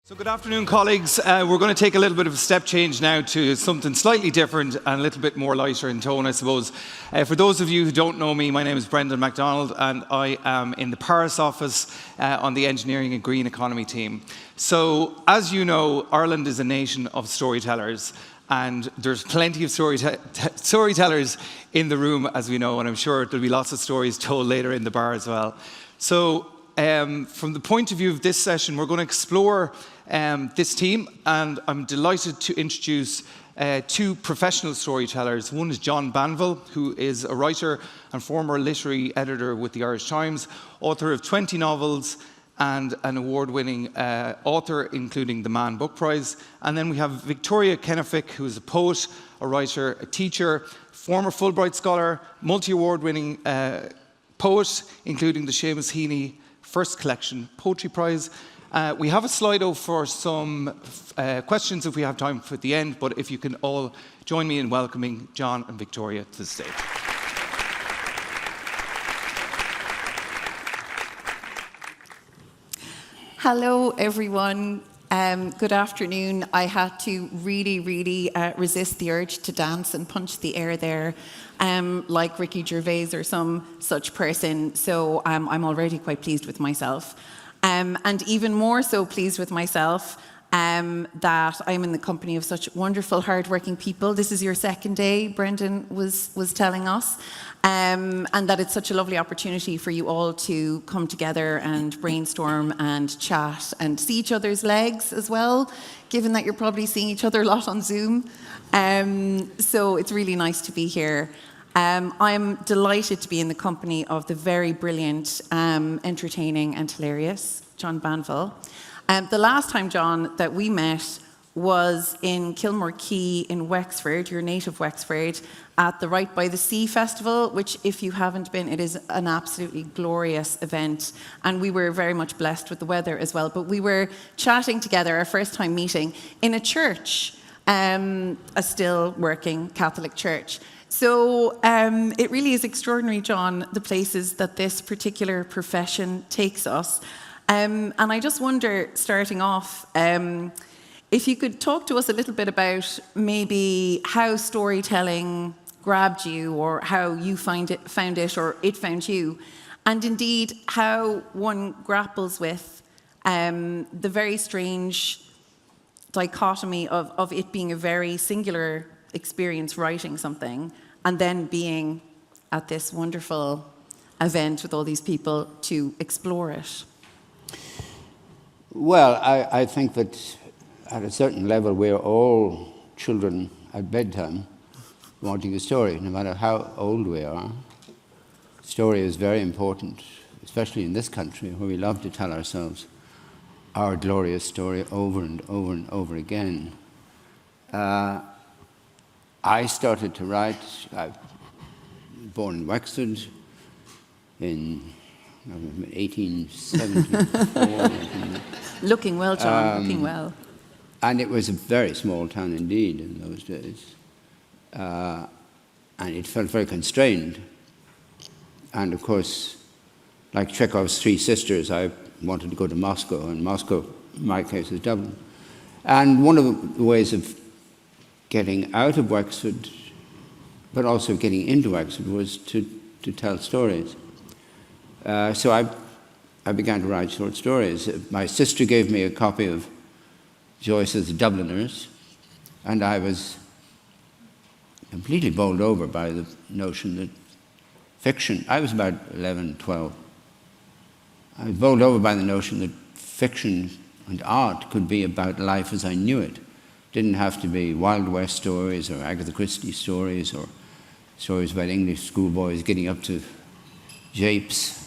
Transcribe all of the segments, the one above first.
So good afternoon, colleagues. We're going to take a little bit of a step change now to something slightly different and a little bit more lighter in tone, I suppose. For those of you who don't know me, my name is McDonald, and I am in the Paris office on the Engineering and Green Economy team. So, as you know, Ireland is a nation of storytellers, and there's plenty of storytellers in the room, as we know, and I'm sure there'll be lots of stories told later in the bar as well. So, from the point of view of this session, we're going to explore this team, and I'm delighted to introduce two professional storytellers. One is John Banville, who is a writer and former literary editor with the Irish Times, author of 20 novels and an award-winning author, including the Man Book Prize. And then we have Victoria Kennefick, who is a poet, a writer, a teacher, former Fulbright scholar, multi-award-winning poet, including the Seamus Heaney First Collection Poetry Prize. We have a Slido for some questions if we have time for at the end, but if you can all join me in welcoming John and Victoria to the stage. Hello, everyone. Good afternoon. I had to really resist the urge to dance and punch the air there, like Ricky Gervais or some such person. So I'm already quite pleased with myself. And even more so pleased with myself that I'm in the company of such wonderful, hardworking people. This is your second day, Brendan was telling us, and that it's such a lovely opportunity for you all to come together and brainstorm and chat and see each other's legs as well, given that you're probably seeing each other a lot on Zoom. So it's really nice to be here. I'm delighted to be in the company of the very brilliant, entertaining and hilarious John Banville. The last time, John, that we met was in Kilmore Quay in Wexford, your native Wexford, at the Right by the Sea Festival, which, if you haven't been, it is an absolutely glorious event. And we were very much blessed with the weather as well. But we were chatting together, our first time meeting, in a church, a still working Catholic church. So it really is extraordinary, John, the places that this particular profession takes us. And I just wonder, starting off, if you could talk to us a little bit about maybe how storytelling grabbed you, or how you found it or it found you, and indeed how one grapples with the very strange dichotomy of it being a very singular experience writing something and then being at this wonderful event with all these people to explore it. Well, I think that at a certain level we're all children at bedtime wanting a story, no matter how old we are. Story is very important, especially in this country where we love to tell ourselves our glorious story over and over and over again. I started to write. I was born in Wexford in 1874. Looking well, John, looking well. And it was a very small town indeed in those days. And it felt very constrained. And of course, like Chekhov's Three Sisters, I wanted to go to Moscow, and Moscow, in my case, is Dublin. And one of the ways of getting out of Wexford, but also getting into Wexford, was to tell stories. So I began to write short stories. My sister gave me a copy of Joyce's Dubliners, and I was completely bowled over by the notion that fiction, I was about 11, 12, I was bowled over by the notion that fiction and art could be about life as I knew it. Didn't have to be Wild West stories or Agatha Christie stories or stories about English schoolboys getting up to japes,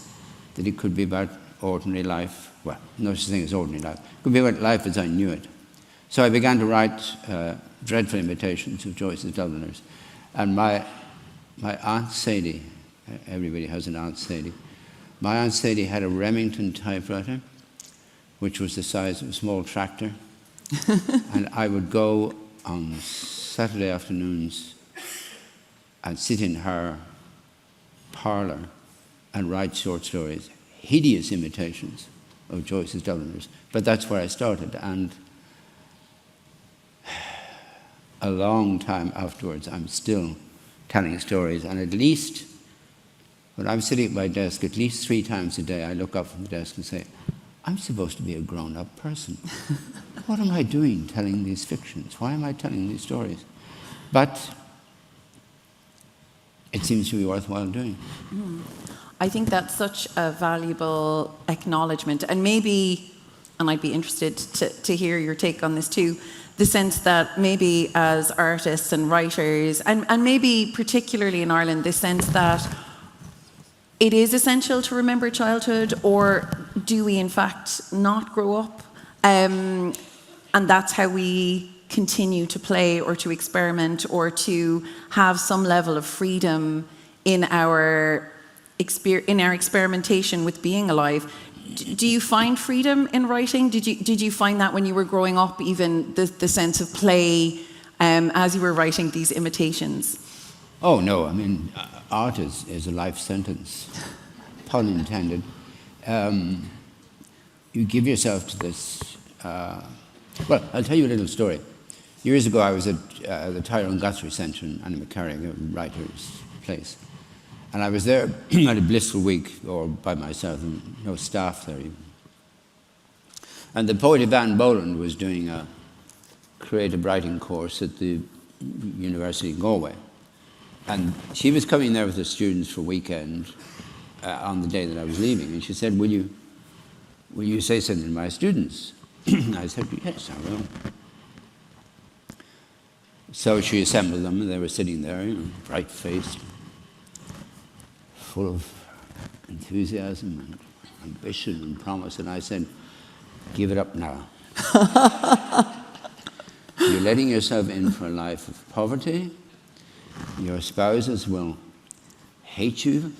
that it could be about ordinary life. Well, no such thing as ordinary life. It could be about life as I knew it. So I began to write dreadful imitations of Joyce's Dubliners. And my Aunt Sadie, everybody has an Aunt Sadie, my Aunt Sadie had a Remington typewriter, which was the size of a small tractor. And I would go on Saturday afternoons and sit in her parlour and write short stories, hideous imitations of Joyce's Dubliners. But that's where I started, and a long time afterwards, I'm still telling stories, and at least when I'm sitting at my desk, at least 3 times a day, I look up from the desk and say, I'm supposed to be a grown-up person. What am I doing telling these fictions? Why am I telling these stories? But it seems to be worthwhile doing. I think that's such a valuable acknowledgement, and maybe, and I'd be interested to hear your take on this too, the sense that maybe as artists and writers, and maybe particularly in Ireland, the sense that it is essential to remember childhood, or do we in fact not grow up? And that's how we continue to play or to experiment or to have some level of freedom in our experimentation with being alive. Do you find freedom in writing? Did you find that when you were growing up, even the sense of play as you were writing these imitations? Oh, no, I mean, art is a life sentence, pun intended. You give yourself to this. Well, I'll tell you a little story. Years ago, I was at the Tyrone Guthrie Centre in Annaghmakerrig, a writer's place. And I was there at a blissful week, or by myself, and no staff there even. And the poet Evan Boland was doing a creative writing course at the University of Galway. And she was coming there with the students for a weekend on the day that I was leaving. And she said, will you say something to my students? I said, yes, I will. So she assembled them, and they were sitting there, bright-faced, full of enthusiasm and ambition and promise. And I said, give it up now. You're letting yourself in for a life of poverty. Your spouses will hate you.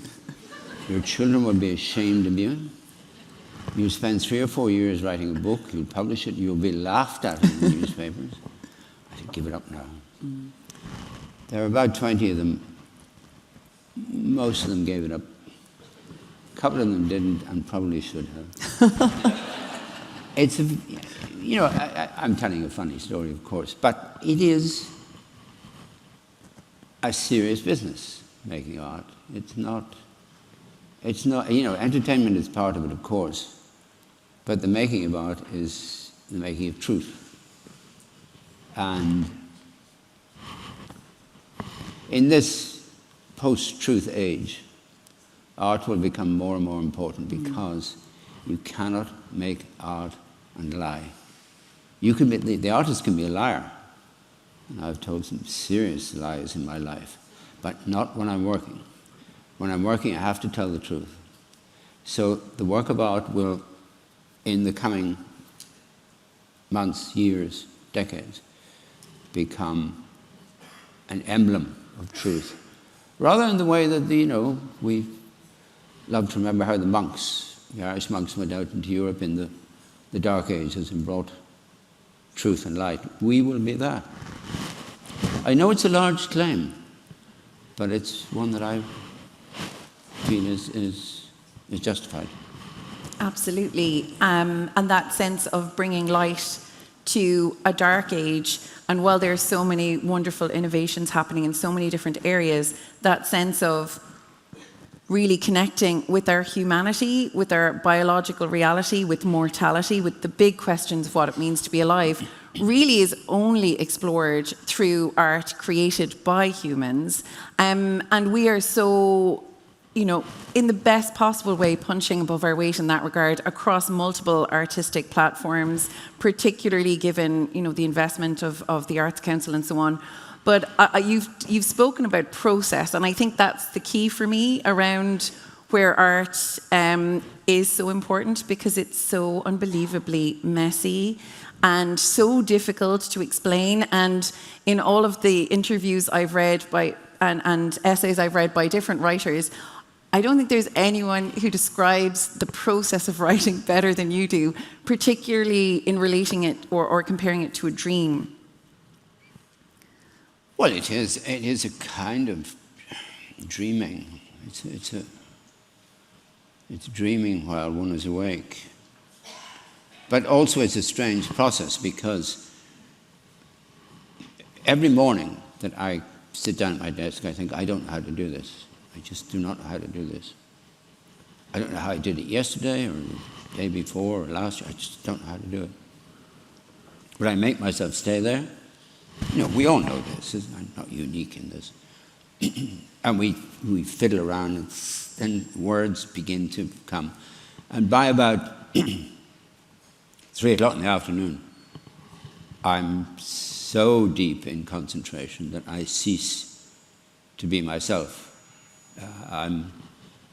Your children will be ashamed of you. You spend 3 or 4 years writing a book, you'll publish it, you'll be laughed at in the newspapers. I said, give it up now. There were about 20 of them. Most of them gave it up. A couple of them didn't, and probably should have. It's I'm telling a funny story, of course, but it is a serious business, making art. It's not, entertainment is part of it, of course, but the making of art is the making of truth. And in this post-truth age, art will become more and more important because you cannot make art and lie. You can be, the artist can be a liar. And I've told some serious lies in my life, but not when I'm working. When I'm working, I have to tell the truth. So the work of art will, in the coming months, years, decades, become an emblem of truth. Rather in the way that, we love to remember how the Irish monks went out into Europe in the Dark Ages and brought truth and light. We will be that. I know it's a large claim, but it's one that I feel is justified. Absolutely. And that sense of bringing light to a dark age, and while there are so many wonderful innovations happening in so many different areas, that sense of really connecting with our humanity, with our biological reality, with mortality, with the big questions of what it means to be alive, really is only explored through art created by humans. And we are so, in the best possible way, punching above our weight in that regard across multiple artistic platforms, particularly given, the investment of the Arts Council and so on. But you've spoken about process, and I think that's the key for me around where art is so important, because it's so unbelievably messy and so difficult to explain. And in all of the interviews I've read and essays I've read by different writers, I don't think there's anyone who describes the process of writing better than you do, particularly in relating it or comparing it to a dream. Well, it is a kind of dreaming. It's dreaming while one is awake. But also it's a strange process because every morning that I sit down at my desk, I think, I don't know how to do this. I just do not know how to do this. I don't know how I did it yesterday or the day before or last year. I just don't know how to do it. But I make myself stay there. You know, we all know this. I'm not unique in this. And we fiddle around, and then words begin to come. And by about 3 o'clock in the afternoon, I'm so deep in concentration that I cease to be myself. I'm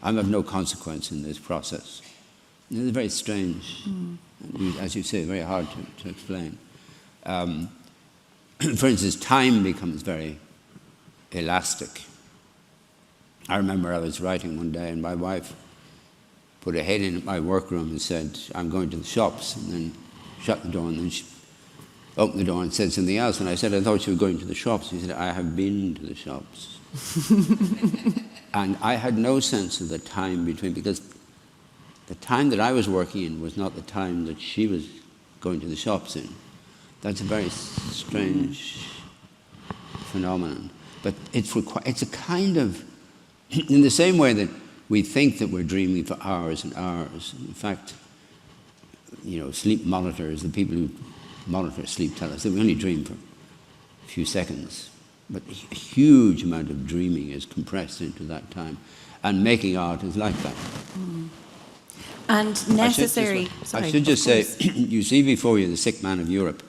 of no consequence in this process. It's very strange, as you say, very hard to explain. For instance, time becomes very elastic. I remember I was writing one day and my wife put her head in at my workroom and said, I'm going to the shops, and then shut the door, and then she opened the door and said something else. And I said, I thought you were going to the shops. She said, I have been to the shops. And I had no sense of the time between, because the time that I was working in was not the time that she was going to the shops in. That's a very strange phenomenon. But it's a kind of, in the same way that we think that we're dreaming for hours and hours. In fact, you know, sleep monitors, the people who monitor sleep tell us that we only dream for a few seconds. But a huge amount of dreaming is compressed into that time. And making art is like that. And necessary... I should just say, you see before you the sick man of Europe.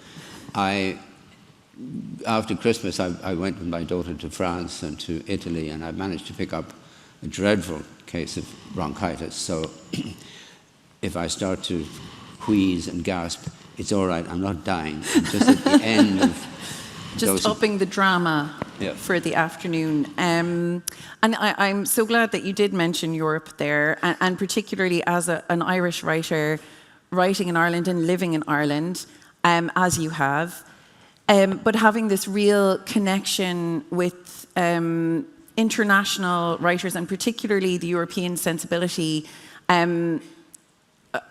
After Christmas, I went with my daughter to France and to Italy, and I managed to pick up a dreadful case of bronchitis. So if I start to wheeze and gasp, it's all right, I'm not dying. I'm just at the end of just upping the drama for the afternoon. And I'm so glad that you did mention Europe there, and particularly as an Irish writer, writing in Ireland and living in Ireland, as you have, but having this real connection with international writers, and particularly the European sensibility,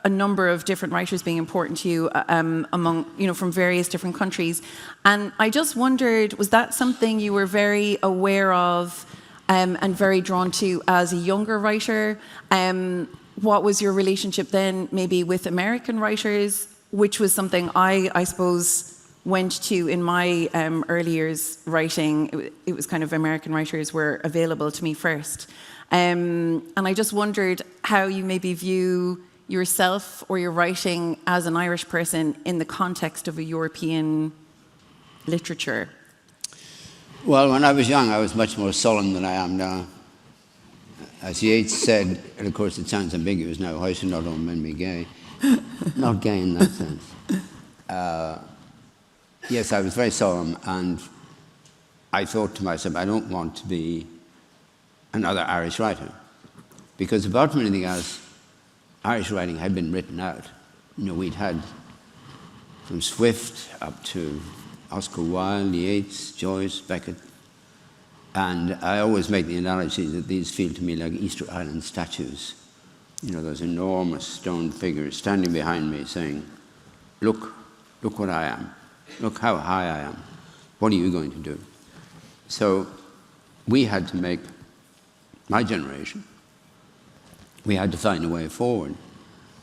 a number of different writers being important to you among, from various different countries. And I just wondered, was that something you were very aware of and very drawn to as a younger writer? What was your relationship then maybe with American writers, which was something I suppose went to in my early years writing. It was kind of American writers were available to me first. And I just wondered how you maybe view yourself or your writing as an Irish person in the context of a European literature. Well, when I was young, I was much more solemn than I am now. As Yeats said, and of course it sounds ambiguous now, why should not all men be gay? Not gay in that sense. Yes, I was very solemn, and I thought to myself, I don't want to be another Irish writer. Because apart from anything else, Irish writing had been written out. We'd had from Swift up to Oscar Wilde, Yeats, Joyce, Beckett. And I always make the analogy that these feel to me like Easter Island statues. Those enormous stone figures standing behind me saying, look what I am. Look how high I am. What are you going to do? So we had to make, my generation, we had to find a way forward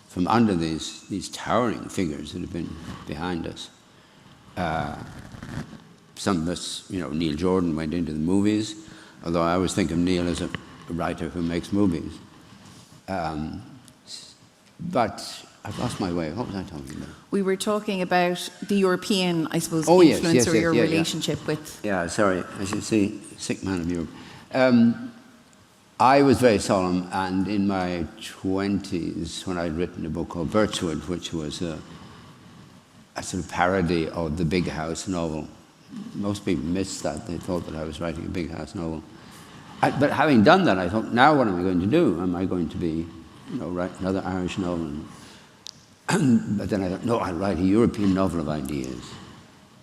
from under these towering figures that have been behind us. Some of us, Neil Jordan went into the movies, although I always think of Neil as a writer who makes movies. But I've lost my way. What was I talking about? We were talking about the European, I suppose, influence or your relationship with... Yeah, sorry. As you see, sick man of Europe. I was very solemn, and in my 20s, when I'd written a book called Birchwood, which was a sort of parody of the Big House novel. Most people missed that. They thought that I was writing a Big House novel. But having done that, I thought, now what am I going to do? Am I going to be, write another Irish novel? But then I thought, no, I'll write a European novel of ideas.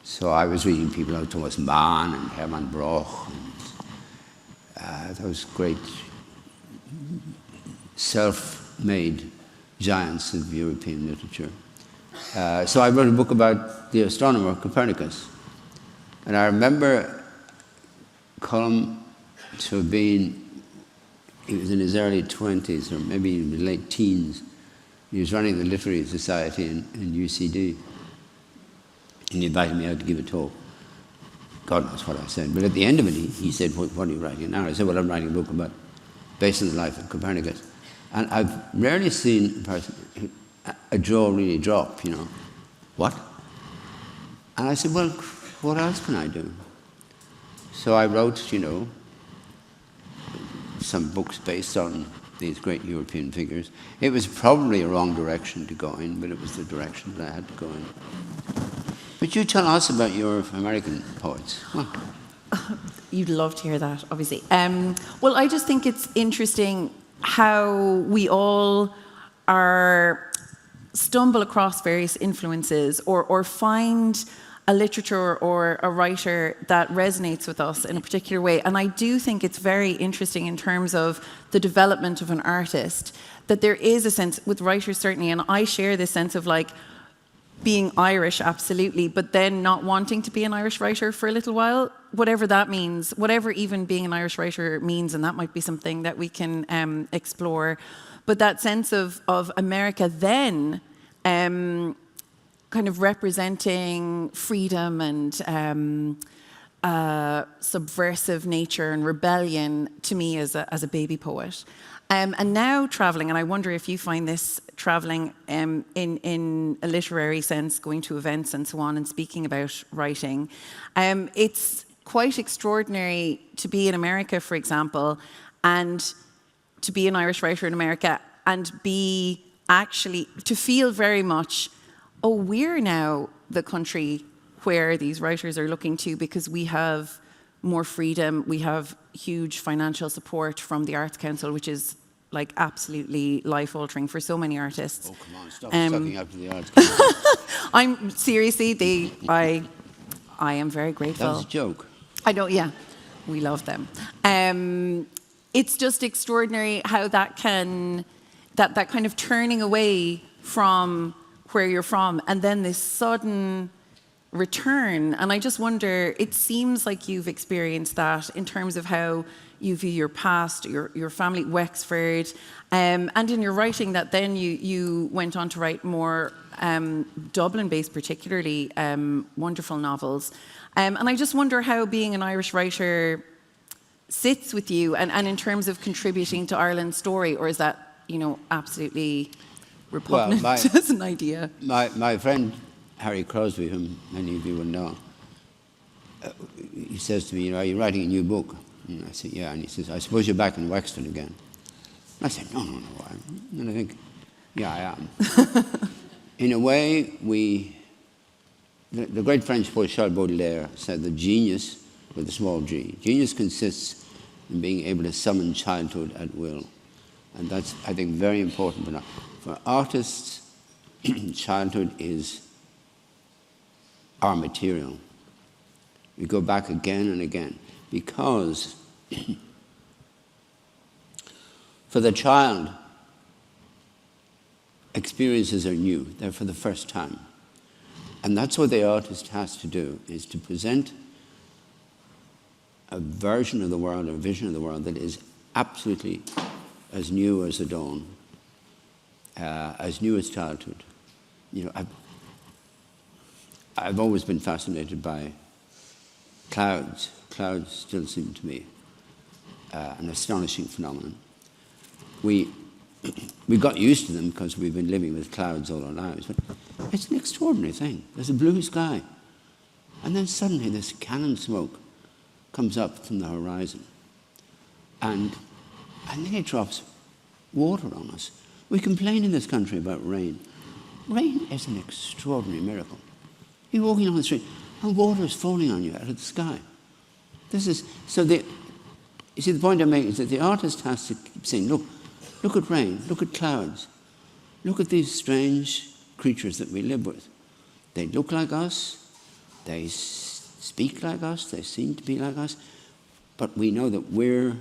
So I was reading people like Thomas Mann and Hermann Broch, and those great self-made giants of European literature. So I wrote a book about the astronomer Copernicus. And I remember Colm to have been, he was in his early 20s, or maybe even late teens. He was running the Literary Society in UCD. And he invited me out to give a talk. God knows what I said. But at the end of it, he said, what are you writing now? I said, well, I'm writing a book based on the life of Copernicus. And I've rarely seen a person, a jaw really drop, you know. What? And I said, well, what else can I do? So I wrote, you know, some books based on these great European figures. It was probably a wrong direction to go in, but it was the direction that I had to go in. But you tell us about your American poets. Huh. You'd love to hear that, obviously. Well, I just think it's interesting how we all stumble across various influences or find a literature or a writer that resonates with us in a particular way. And I do think it's very interesting in terms of the development of an artist, that there is a sense, with writers certainly, and I share this sense of like, being Irish, absolutely, but then not wanting to be an Irish writer for a little while, whatever that means, whatever even being an Irish writer means, and that might be something that we can explore. But that sense of America then kind of representing freedom and subversive nature and rebellion to me as a baby poet. And now traveling, and I wonder if you find this traveling in a literary sense, going to events and so on and speaking about writing. It's quite extraordinary to be in America, for example, and to be an Irish writer in America and be actually, to feel very much, oh, we're now the country where these writers are looking to because we have more freedom, we have huge financial support from the Arts Council, which is like absolutely life-altering for so many artists. Oh, come on, stop sucking up to the Arts Council. I'm seriously, I am very grateful. That was a joke. I don't, yeah, we love them. It's just extraordinary how that kind of turning away from where you're from and then this sudden return. And I just wonder, it seems like you've experienced that in terms of how you view your past, your family, Wexford, and in your writing that then you went on to write more Dublin-based, particularly wonderful novels. And I just wonder how being an Irish writer sits with you and in terms of contributing to Ireland's story, or is that, you know, absolutely repugnant as an idea? My friend Harry Crosby, whom many of you will know, he says to me, you know, are you writing a new book? And I said, yeah. And he says, I suppose you're back in Wexford again. And I said, no. And I think, yeah, I am. In a way, the great French poet Charles Baudelaire said that genius, with a small g, genius consists in being able to summon childhood at will. And that's, I think, very important for artists. Childhood is our material. We go back again and again because for the child, experiences are new. They're for the first time. And that's what the artist has to do, is to present a version of the world, a vision of the world that is absolutely as new as the dawn, as new as childhood. You know, I've always been fascinated by clouds. Clouds still seem to me an astonishing phenomenon. We got used to them because we've been living with clouds all our lives, but it's an extraordinary thing. There's a blue sky, and then suddenly this cannon smoke comes up from the horizon, and then it drops water on us. We complain in this country about rain. Rain is an extraordinary miracle. You're walking on the street, and water is falling on you out of the sky. You see, the point I make is that the artist has to keep saying, look at rain, look at clouds, look at these strange creatures that we live with. They look like us, they speak like us, they seem to be like us, but we know that we're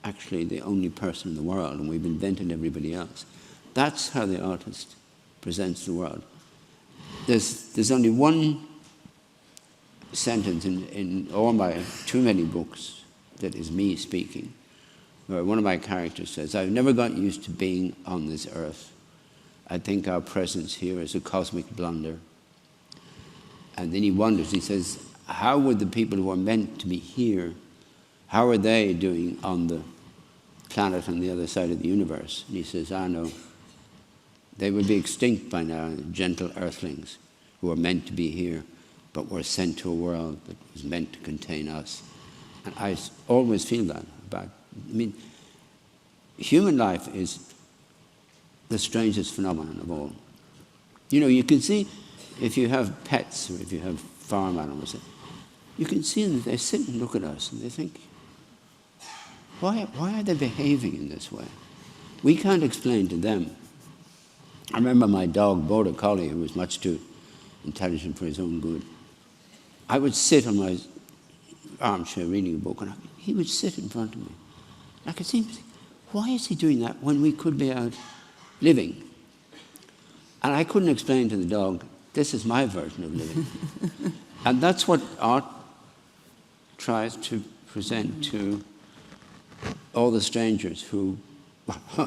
actually the only person in the world and we've invented everybody else. That's how the artist presents the world. there's only one sentence in all my too many books that is me speaking, where one of my characters says, "I've never got used to being on this earth. I think our presence here is a cosmic blunder." And then he wonders, he says, how would the people who are meant to be here, how are they doing on the planet on the other side of the universe? And he says, no, they would be extinct by now, gentle earthlings who are meant to be here, but were sent to a world that was meant to contain us. And I always feel that about, I mean, human life is the strangest phenomenon of all. You know, you can see if you have pets or if you have farm animals, you can see them, they sit and look at us and they think, why are they behaving in this way? We can't explain to them. I remember my dog, Border Collie, who was much too intelligent for his own good. I would sit on my armchair reading a book, and he would sit in front of me. I could see him think, why is he doing that when we could be out living? And I couldn't explain to the dog, this is my version of living. And that's what art tries to present to all the strangers who, well, there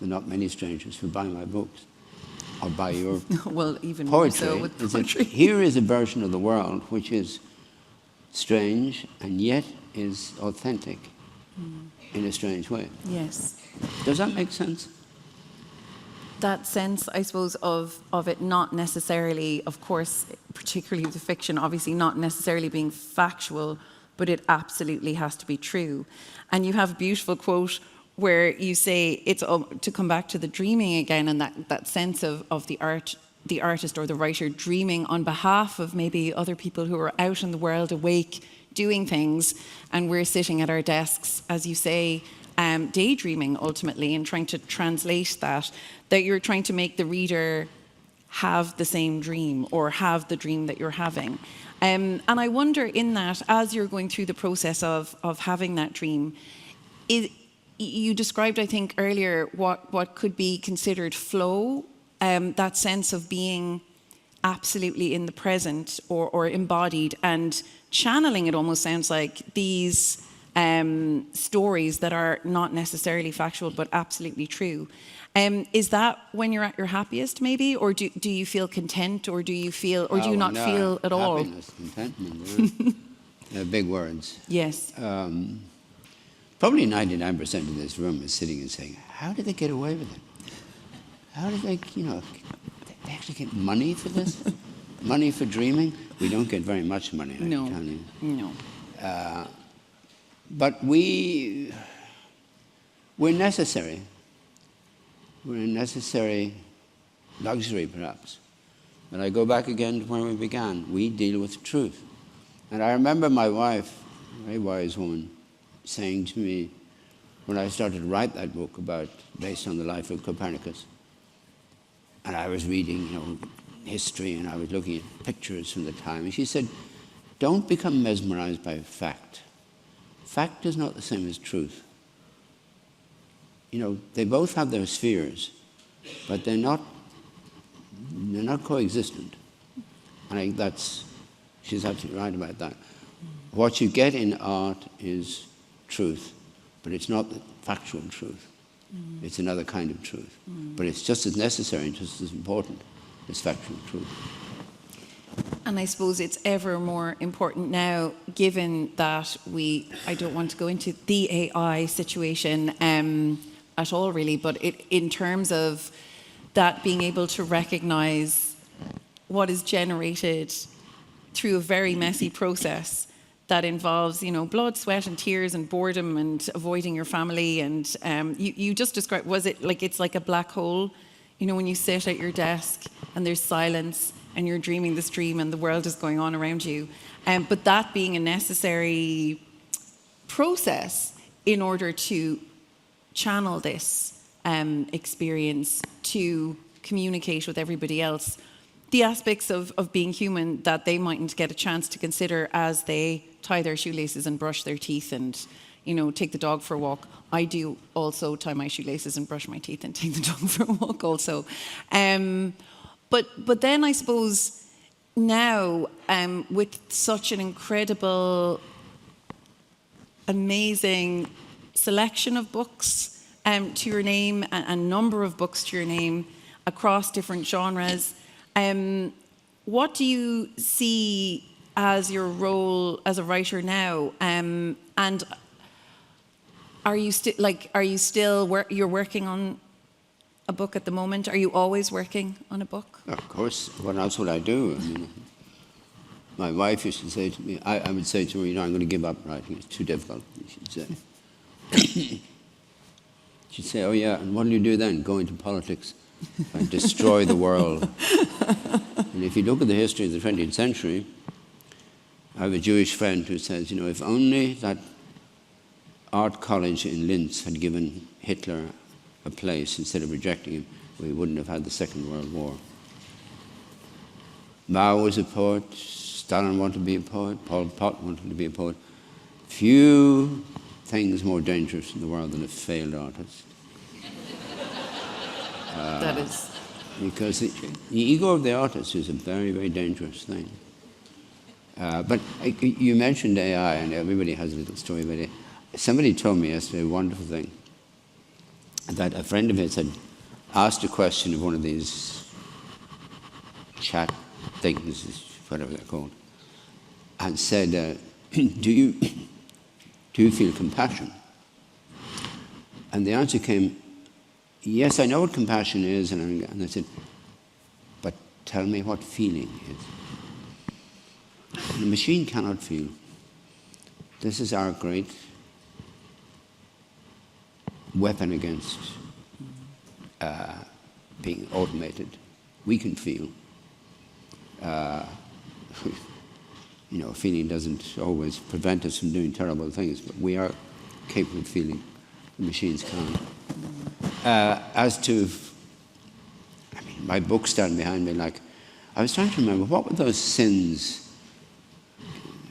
are not many strangers who buy my books or buy your well, even poetry. more so with poetry. Here is a version of the world which is strange and yet is authentic in a strange way. Yes. Does that make sense? That sense, I suppose, of it not necessarily, of course, particularly with the fiction, obviously not necessarily being factual, but it absolutely has to be true. And you have a beautiful quote where you say, it's to come back to the dreaming again, and that sense of the artist or the writer dreaming on behalf of maybe other people who are out in the world awake, doing things, and we're sitting at our desks, as you say, daydreaming ultimately, and trying to translate that you're trying to make the reader have the same dream or have the dream that you're having. And I wonder in that, as you're going through the process of having that dream, you described, I think, earlier what could be considered flow, that sense of being absolutely in the present or embodied, and channeling, it almost sounds like, these stories that are not necessarily factual but absolutely true. Is that when you're at your happiest, maybe, or do you feel content, or do you feel, or do you not feel at all? Happiness, contentment, they're big words. Yes. Probably 99% of this room is sitting and saying, how did they get away with it? How did they, they actually get money for this? Money for dreaming? We don't get very much money, I can tell you. No. But we're necessary. We're a necessary luxury, perhaps. But I go back again to where we began. We deal with truth. And I remember my wife, a very wise woman, saying to me, when I started to write that book based on the life of Copernicus, and I was reading, history, and I was looking at pictures from the time, and she said, don't become mesmerized by fact. Fact is not the same as truth. They both have their spheres, but they're not coexistent. And I think she's absolutely right about that. What you get in art is truth, but it's not the factual truth. It's another kind of truth. But it's just as necessary and just as important as factual truth. And I suppose it's ever more important now, given that I don't want to go into the AI situation at all, really, but in terms of that being able to recognize what is generated through a very messy process that involves, blood, sweat, and tears, and boredom, and avoiding your family. And you just described, was it like it's like a black hole? When you sit at your desk and there's silence and you're dreaming this dream and the world is going on around you. But that being a necessary process in order to channel this experience, to communicate with everybody else the aspects of being human that they mightn't get a chance to consider as they tie their shoelaces and brush their teeth and take the dog for a walk. I do also tie my shoelaces and brush my teeth and take the dog for a walk also. But then I suppose now, with such an incredible, amazing selection of books to your name, and a number of books to your name across different genres, what do you see as your role as a writer now? And are you you're working on a book at the moment? Are you always working on a book? Of course. What else would I do? I mean, my wife used to say to me, I would say to her, I'm going to give up writing. It's too difficult, she'd say. She'd say, oh yeah, and what do you do then? Go into politics and destroy the world. And if you look at the history of the 20th century, I have a Jewish friend who says, if only that art college in Linz had given Hitler a place instead of rejecting him, we wouldn't have had the Second World War. Mao was a poet, Stalin wanted to be a poet, Pol Pot wanted to be a poet. Few things more dangerous in the world than a failed artist. That is. Because the ego of the artist is a very, very dangerous thing. But you mentioned AI, and everybody has a little story about it. Somebody told me yesterday a wonderful thing, that a friend of his had asked a question of one of these chat things, whatever they're called, and said, do you feel compassion? And the answer came, yes, I know what compassion is. And I said, but tell me what feeling is. And the machine cannot feel. This is our great weapon against being automated. We can feel. Feeling doesn't always prevent us from doing terrible things, but we are capable of feeling. The machines can't. As to, my books stand behind me, I was trying to remember, what were those sins?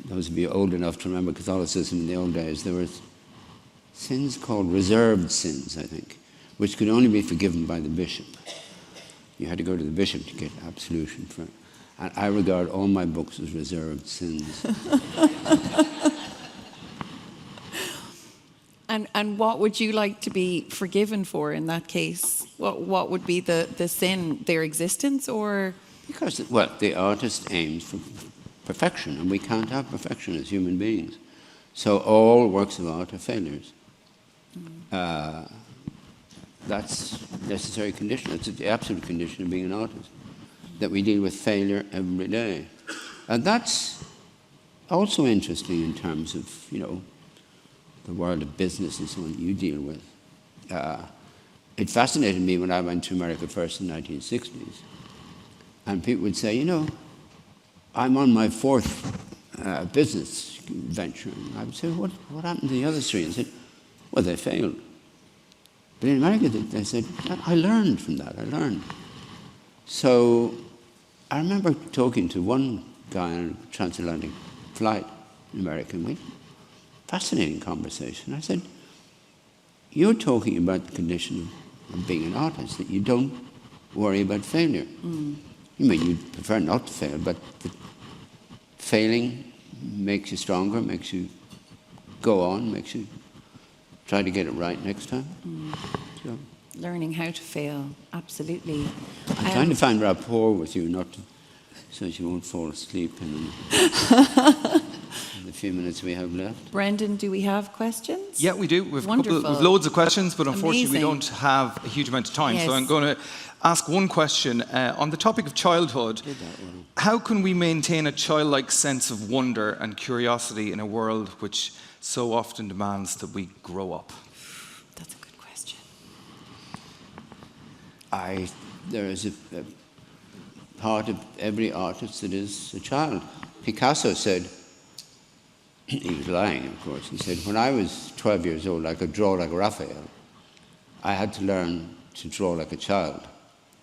Those of you old enough to remember Catholicism in the old days, there were sins called reserved sins, I think, which could only be forgiven by the bishop. You had to go to the bishop to get absolution for it. And I regard all my books as reserved sins. And what would you like to be forgiven for in that case? What would be the sin? Their existence, or? Because, the artist aims for perfection, and we can't have perfection as human beings. So all works of art are failures. That's a necessary condition. It's the absolute condition of being an artist, that we deal with failure every day. And that's also interesting in terms of, the world of business and so on you deal with. It fascinated me when I went to America first in the 1960s. And people would say, I'm on my fourth business venture. And I would say, what happened to the other three? And said, well, they failed. But in America, they said, I learned from that, I learned. So I remember talking to one guy on a transatlantic flight in America, and fascinating conversation. I said, you're talking about the condition of being an artist, that you don't worry about failure. You mean you'd prefer not to fail, but failing makes you stronger, makes you go on, makes you try to get it right next time. So, learning how to fail, absolutely. I'm trying to find rapport with you, so you won't fall asleep in the few minutes we have left. Brendan, do we have questions? Yeah, we do. We've Wonderful. we've loads of questions, but unfortunately Amazing. we don't have a huge amount of time. Yes. So I'm going to ask one question on the topic of childhood. How can we maintain a childlike sense of wonder and curiosity in a world which so often demands that we grow up? That's a good question. There is a part of every artist that is a child. Picasso said, he was lying, of course, he said, when I was 12 years old, I could draw like Raphael. I had to learn to draw like a child.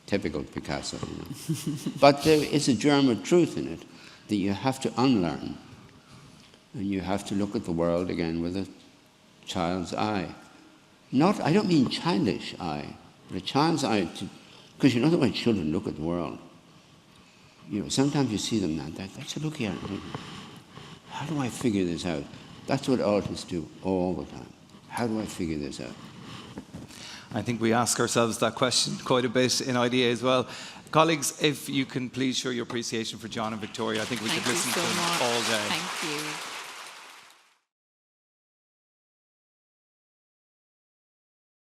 Typical Picasso, But there is a germ of truth in it that you have to unlearn. And you have to look at the world again with a child's eye. I don't mean childish eye, but a child's eye, because the way children look at the world. you know, sometimes you see them now, they say, look here, how do I figure this out? That's what artists do all the time. How do I figure this out? I think we ask ourselves that question quite a bit in IDA as well. Colleagues, if you can please show your appreciation for John and Victoria, I think we could listen to them all day. Thank you.